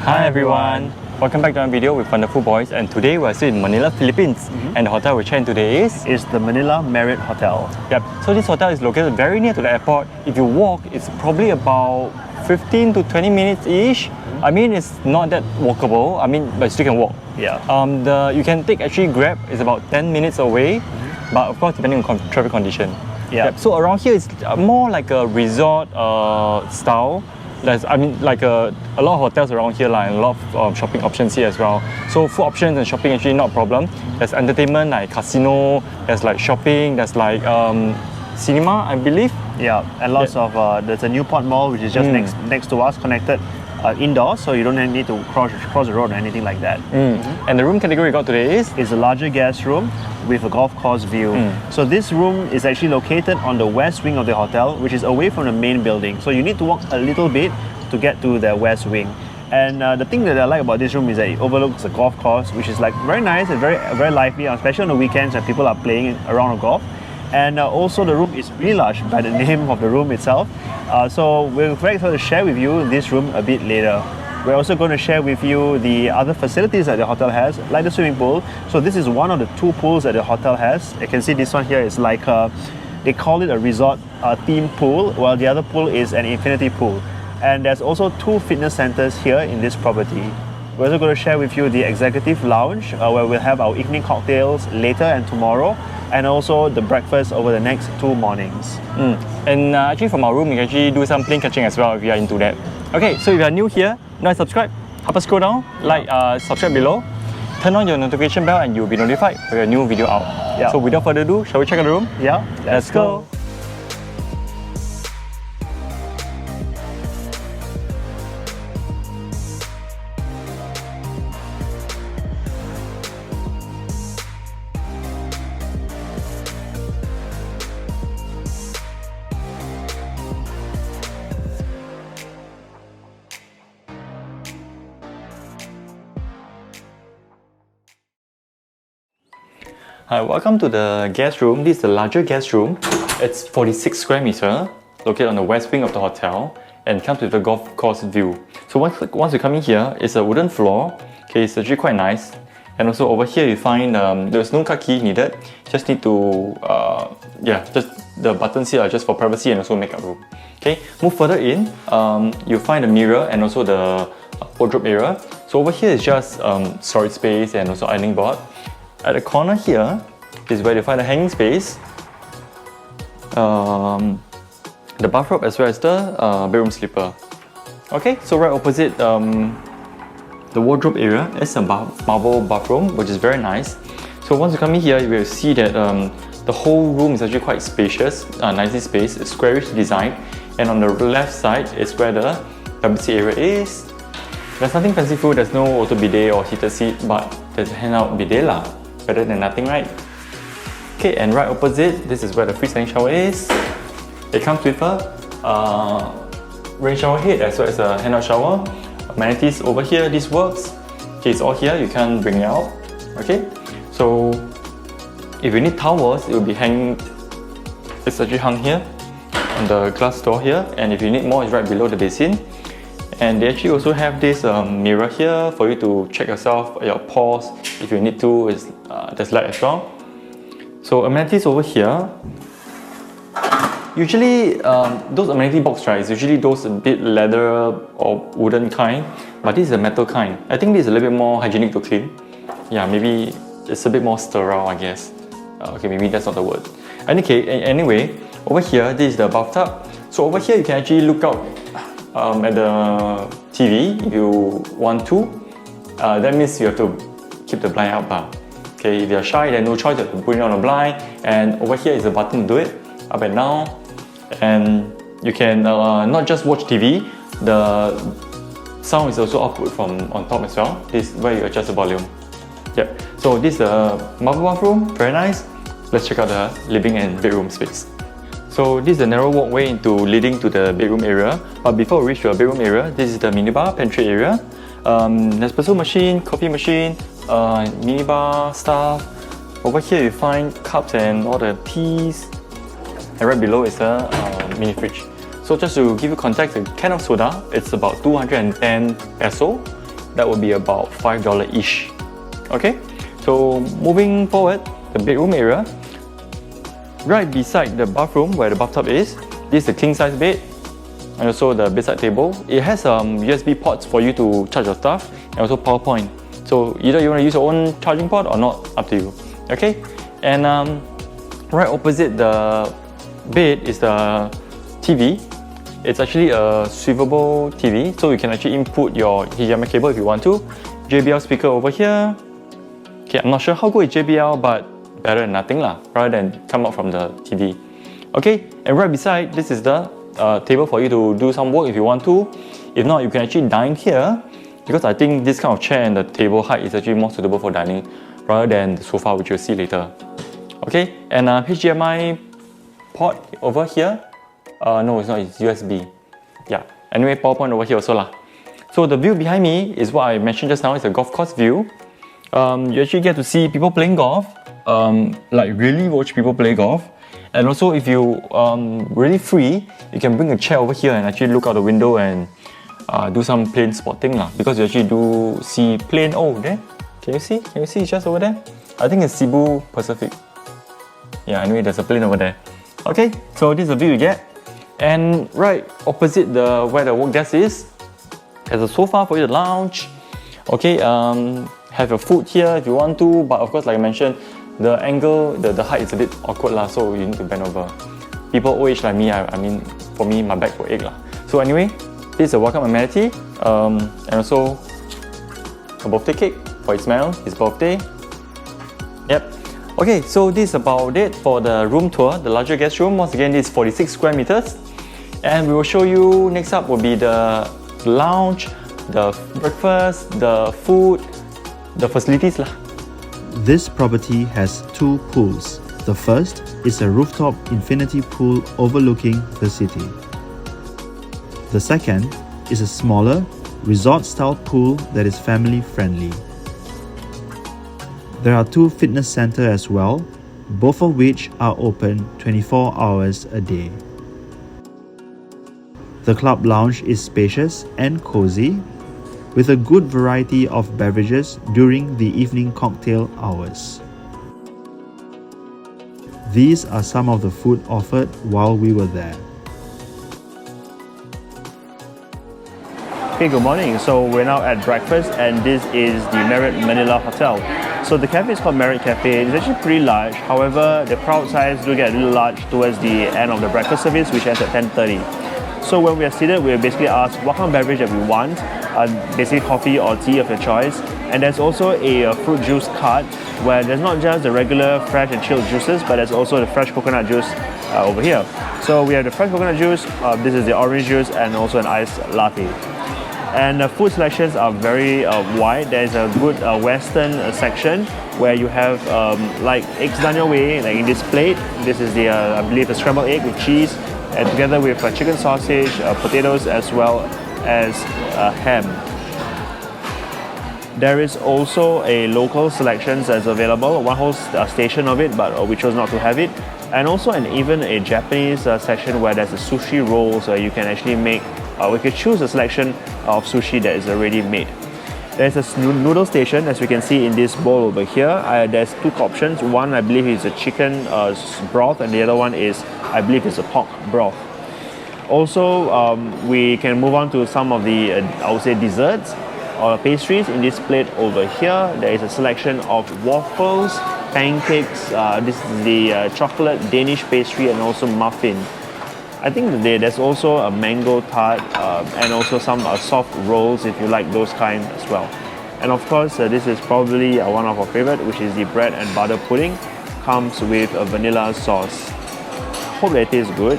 Hi everyone, welcome back to our video with Wonderful Boys, and today we're still in Manila, Philippines, and the hotel we're checking today is the Manila Marriott Hotel. Yep, so this hotel is located very near to the airport. If you walk, it's probably about 15 to 20 minutes ish. I mean, it's not that walkable, but you still can walk. Yeah. You can take actually Grab, it's about 10 minutes away, but of course depending on traffic condition. Yeah. Yep. So around here it's more like a resort style. A lot of hotels around here and a lot of shopping options here as well. So food options and shopping actually not a problem. There's entertainment like casino, there's like shopping, there's like cinema, I believe. Yeah, and lots of there's a Newport Mall which is just next to us, connected indoors, so you don't need to cross the road or anything like that. And the room category we got today is a larger guest room with a golf course view. So this room is actually located on the west wing of the hotel, which is away from the main building. So you need to walk a little bit to get to the west wing. And the thing that I like about this room is that it overlooks the golf course, which is like very nice and very lively, especially on the weekends when people are playing around the golf. And also the room is really large by the name of the room itself. So we're very excited to share with you this room a bit later. We're also going to share with you the other facilities that the hotel has, like the swimming pool. So this is one of the two pools that the hotel has. You can see this one here is like they call it a resort theme pool, while the other pool is an infinity pool. And there's also two fitness centers here in this property. We're also going to share with you the executive lounge, where we'll have our evening cocktails later and tomorrow, and also the breakfast over the next 2 mornings. And actually from our room, you can actually do some plane catching as well if you are into that. Okay, so if you are new here, not subscribe, help us scroll down, subscribe below, turn on your notification bell and you'll be notified for a new video out. Yeah. So without further ado, shall we check out the room? Yeah, let's go. Hi, welcome to the guest room. This is the larger guest room. It's 46 square meter, located on the west wing of the hotel, and comes with a golf course view. So once you come in here, it's a wooden floor. Okay, it's actually quite nice. And also over here you find there's no car key needed. Just need to just the buttons here are just for privacy and also makeup room. Okay, move further in. You find the mirror and also the wardrobe area. So over here is just storage space and also ironing board. At the corner here is where you find the hanging space, the bathrobe as well as the bedroom slipper. Okay, so right opposite the wardrobe area is a marble bathroom, which is very nice. So once you come in here, you will see that the whole room is actually quite spacious, nicely spaced, it's squarish design, and on the left side is where the privacy area is. There's nothing fanciful, there's no auto bidet or heated seat, but there's a handout bidet lah. Better than nothing, right? Okay, and right opposite, this is where the freestanding shower is. It comes with a rain shower head as well as a handout shower. Amenities over here, this works. Okay, it's all here, you can't bring it out. Okay, so if you need towels, it will be hanging. It's actually hung here on the glass door here, and if you need more, it's right below the basin. And they actually also have this mirror here for you to check yourself, your pores. If you need to, there's light as well. So amenities over here. Usually, those amenity box, right, is usually those a bit leather or wooden kind, but this is a metal kind. I think this is a little bit more hygienic to clean. Yeah, maybe it's a bit more sterile, I guess. Okay, maybe that's not the word. Anyway, over here, this is the bathtub. So over here, you can actually look out at the TV if you want to. That means you have to keep the blind up. Okay, if you're shy, then no choice, you have to put it on the blind. And over here is a button to do it, up and down. And you can not just watch TV, the sound is also output from on top as well. This is where you adjust the volume. Yep, so this is the marble bathroom, very nice. Let's check out the living and bedroom space. So this is the narrow walkway leading to the bedroom area. But before we reach the bedroom area, this is the minibar pantry area. Espresso machine, coffee machine, minibar stuff. Over here you find cups and all the teas. And right below is a mini fridge. So just to give you context, a can of soda, it's about 210 peso. that would be about $5-ish. Okay, so moving forward, the bedroom area. Right beside the bathroom where the bathtub is, this is the king size bed and also the bedside table. It has USB ports for you to charge your stuff and also PowerPoint. So either you want to use your own charging port or not, up to you. Okay, and right opposite the bed is the TV. It's actually a swivelable TV, so you can actually input your HDMI cable if you want to. JBL speaker over here. Okay, I'm not sure how good is JBL, but better than nothing lah, rather than come out from the TV. Okay, and right beside, this is the table for you to do some work if you want to. If not, you can actually dine here, because I think this kind of chair and the table height is actually more suitable for dining rather than the sofa, which you'll see later. Okay, and HDMI port over here. No, it's not, it's USB. Yeah, anyway, PowerPoint over here also lah. So the view behind me is what I mentioned just now, it's a golf course view. You actually get to see people playing golf. Like really watch people play golf, and also if you really free, you can bring a chair over here and actually look out the window and do some plane spotting lah, because you actually do see plane. Oh, there, can you see it's just over there? I think it's Cebu Pacific. Yeah, anyway, there's a plane over there. Okay, so this is the view you get, and right opposite the where the work desk is, there's a sofa for you to lounge. Okay, have your food here if you want to, but of course, like I mentioned, the angle, the height is a bit awkward lah, so you need to bend over. People old age like me, I mean, for me, my back will ache lah. So anyway, this is a welcome amenity, and also a birthday cake for Ismail, his birthday. Yep. Okay, so this is about it for the room tour, the larger guest room. Once again, this is 46 square meters, and we will show you next up will be the lounge, the breakfast, the food, the facilities lah. This property has two pools. The first is a rooftop infinity pool overlooking the city. The second is a smaller, resort-style pool that is family-friendly. There are two fitness centers as well, both of which are open 24 hours a day. The club lounge is spacious and cozy, with a good variety of beverages during the evening cocktail hours. These are some of the food offered while we were there. Okay, good morning. So we're now at breakfast, and this is the Marriott Manila Hotel. So the cafe is called Marriott Cafe. It's actually pretty large. However, the crowd size do get a little large towards the end of the breakfast service, which ends at 10:30. So when we are seated, we are basically asked what kind of beverage that we want, basically coffee or tea of your choice. And there's also a fruit juice cart where there's not just the regular fresh and chilled juices, but there's also the fresh coconut juice over here. So we have the fresh coconut juice, this is the orange juice, and also an iced latte. And the food selections are very wide. There's a good Western section where you have like eggs done your way, like in this plate. This is the, I believe, the scrambled egg with cheese, and together with chicken sausage, potatoes, as well as ham. There is also a local selections that's available, one whole station of it, but we chose not to have it. And also even a Japanese section where there's a sushi roll, so you can actually make, we can choose a selection of sushi that is already made. There's a noodle station, as we can see in this bowl over here. There's two options. One, I believe, is a chicken broth, and the other one is, I believe, is a pork broth. Also, we can move on to some of the, I would say, desserts or pastries. In this plate over here, there is a selection of waffles, pancakes, this is the chocolate Danish pastry, and also muffin. I think there's also a mango tart and also some soft rolls if you like those kind as well. And of course, this is probably one of our favorite, which is the bread and butter pudding. Comes with a vanilla sauce. Hope that it tastes good.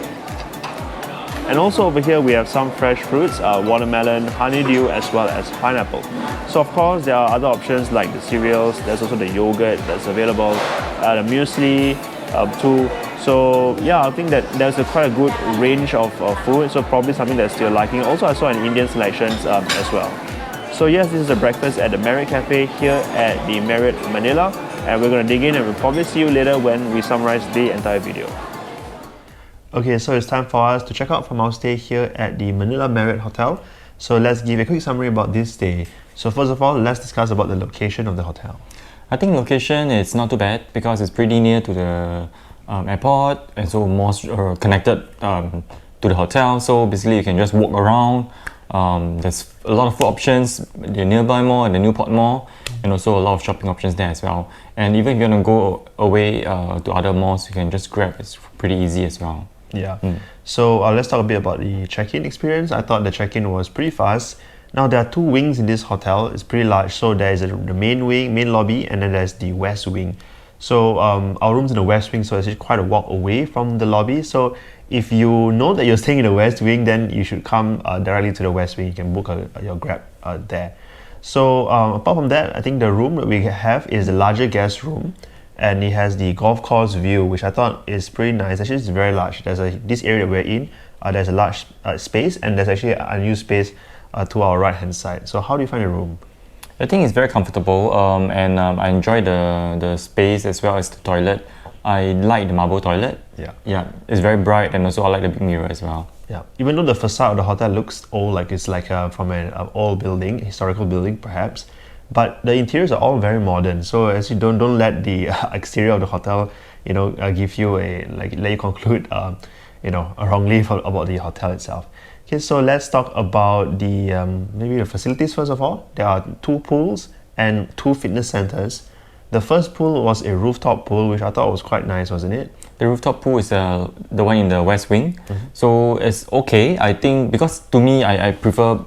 And also over here we have some fresh fruits, watermelon, honeydew, as well as pineapple. So of course there are other options like the cereals, there's also the yogurt that's available, the muesli too. So yeah, I think that there's quite a good range of food, so probably something that's still liking. Also I saw an Indian selections as well. So yes, this is the breakfast at the Marriott Cafe here at the Marriott Manila, and we're going to dig in and we'll probably see you later when we summarize the entire video. Okay, so it's time for us to check out from our stay here at the Manila Marriott Hotel. So let's give a quick summary about this stay. So first of all, let's discuss about the location of the hotel. I think location is not too bad because it's pretty near to the airport and so more connected to the hotel. So basically you can just walk around. There's a lot of food options, the nearby mall and the Newport Mall, and also a lot of shopping options there as well. And even if you want to go away to other malls, you can just grab. It's pretty easy as well. Yeah. So let's talk a bit about the check-in experience. I thought the check-in was pretty fast. Now there are two wings in this hotel. It's pretty large. So there is the main wing, main lobby, and then there's the west wing. So our room's in the west wing, so it's quite a walk away from the lobby. So if you know that you're staying in the west wing, then you should come directly to the west wing. You can book your Grab there. So apart from that, I think the room that we have is the larger guest room, and it has the golf course view, which I thought is pretty nice. Actually, it's very large. There's this area that we're in. There's a large space, and there's actually an unused space to our right hand side. So how do you find the room? I think it's very comfortable, and I enjoy the space as well as the toilet. I like the marble toilet. Yeah, it's very bright, and also I like the big mirror as well. Yeah, even though the facade of the hotel looks old, like it's like from an old building, historical building perhaps, but the interiors are all very modern. So as you don't let the exterior of the hotel, give you let you conclude, wrongly about the hotel itself. Okay, so let's talk about the maybe the facilities first of all. There are 2 pools and 2 fitness centers. The first pool was a rooftop pool, which I thought was quite nice, wasn't it? The rooftop pool is the one in the west wing. So it's okay. I think because to me, I prefer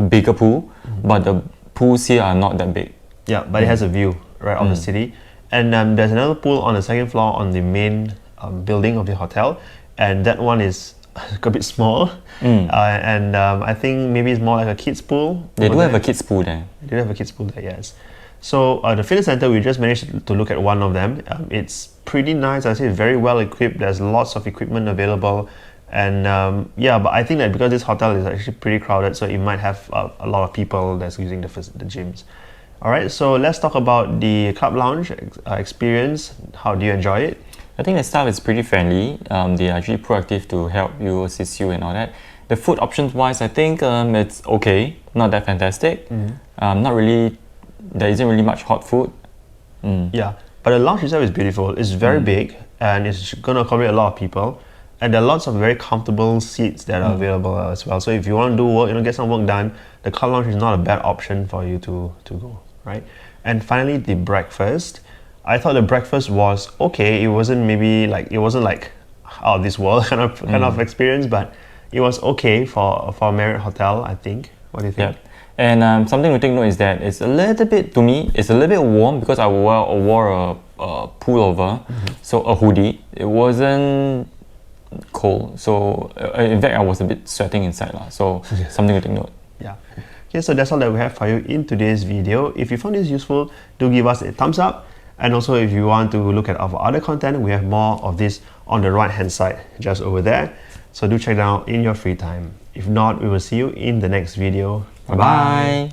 bigger pool, but the pools here are not that big. Yeah, but it has a view right of the city. And there's another pool on the second floor on the main building of the hotel, and that one is a bit small. I think maybe it's more like a kids pool. They do have a kids pool there. They do have a kids pool there, yes. So the fitness center, we just managed to look at one of them. It's pretty nice. I say very well equipped. There's lots of equipment available, and but I think that because this hotel is actually pretty crowded, so it might have a lot of people that's using the gyms. All right, so let's talk about the club lounge experience. How do you enjoy it? I think the staff is pretty friendly. They're actually proactive to help you, assist you and all that. The food options wise, I think it's okay, not that fantastic. Not really, there isn't really much hot food. Yeah, but the lounge itself is beautiful. It's very big, and it's going to accommodate a lot of people. And there are lots of very comfortable seats that are available as well. So if you want to do work, get some work done, the club lounge is not a bad option for you to go, right? And finally, the breakfast. I thought the breakfast was okay. It wasn't like out of this world kind of experience, but it was okay for a Marriott hotel, I think. What do you think? Yeah. And something to take note is that it's a little bit warm because I wore a pullover, so a hoodie. It wasn't cold, so in fact I was a bit sweating inside, so something to take note. Yeah. Okay, so that's all that we have for you in today's video. If you found this useful, do give us a thumbs up. And also if you want to look at our other content, we have more of this on the right hand side, just over there. So do check it out in your free time. If not, we will see you in the next video. Bye-bye.